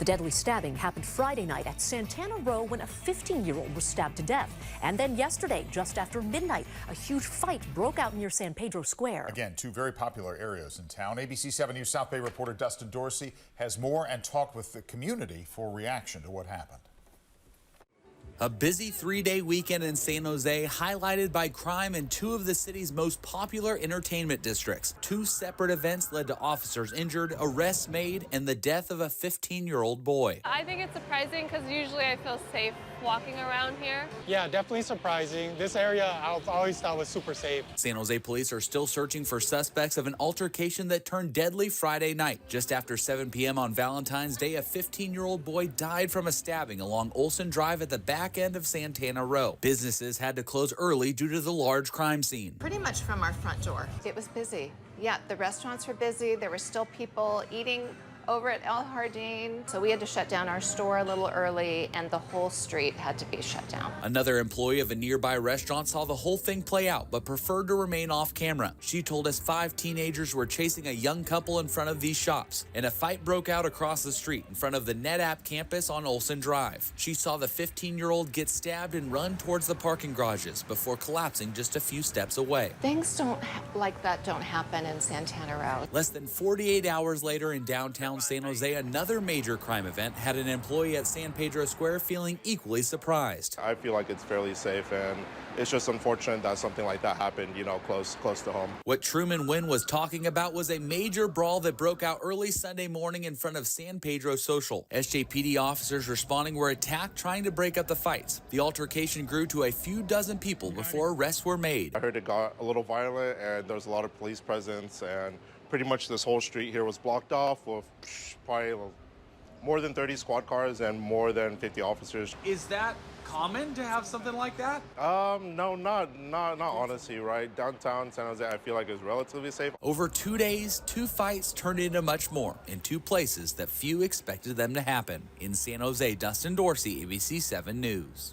The deadly stabbing happened Friday night at Santana Row when a 15-year-old was stabbed to death. And then yesterday, just after midnight, a huge fight broke out near San Pedro Square. Again, two very popular areas in town. ABC 7 News South Bay reporter Dustin Dorsey has more and talked with the community for reaction to what happened. A busy three-day weekend in San Jose highlighted by crime in two of the city's most popular entertainment districts. Two separate events led to officers injured, arrests made, and the death of a 15-year-old boy. I think it's surprising because usually I feel safe walking around here. Yeah, definitely surprising. This area I've always thought was super safe. San Jose police are still searching for suspects of an altercation that turned deadly Friday night. Just after 7 p.m. on Valentine's Day, a 15-year-old boy died from a stabbing along Olson Drive at the back end of Santana Row. Businesses had to close early due to the large crime scene. Pretty much from our front door. It was busy. Yeah, the restaurants were busy. There were still people eating over at El Jardín. So we had to shut down our store a little early and the whole street had to be shut down. Another employee of a nearby restaurant saw the whole thing play out but preferred to remain off camera. She told us 5 teenagers were chasing a young couple in front of these shops, and a fight broke out across the street in front of the NetApp campus on Olson Drive. She saw the 15-year-old get stabbed and run towards the parking garages before collapsing just a few steps away. Things like that don't happen in Santana Row. Less than 48 hours later in downtown San Jose, another major crime event had an employee at San Pedro Square feeling equally surprised. I feel like it's fairly safe, and it's just unfortunate that something like that happened, close to home. What Truman Nguyen was talking about was a major brawl that broke out early Sunday morning in front of San Pedro Social. SJPD officers responding were attacked trying to break up the fights. The altercation grew to a few dozen people before arrests were made. I heard it got a little violent, and there was a lot of police presence, and pretty much this whole street here was blocked off with probably more than 30 squad cars and more than 50 officers. Is that common to have something like that? No, not honestly, right? Downtown San Jose, I feel like is relatively safe. Over 2 days, 2 fights turned into much more in 2 places that few expected them to happen. In San Jose, Dustin Dorsey, ABC 7 News.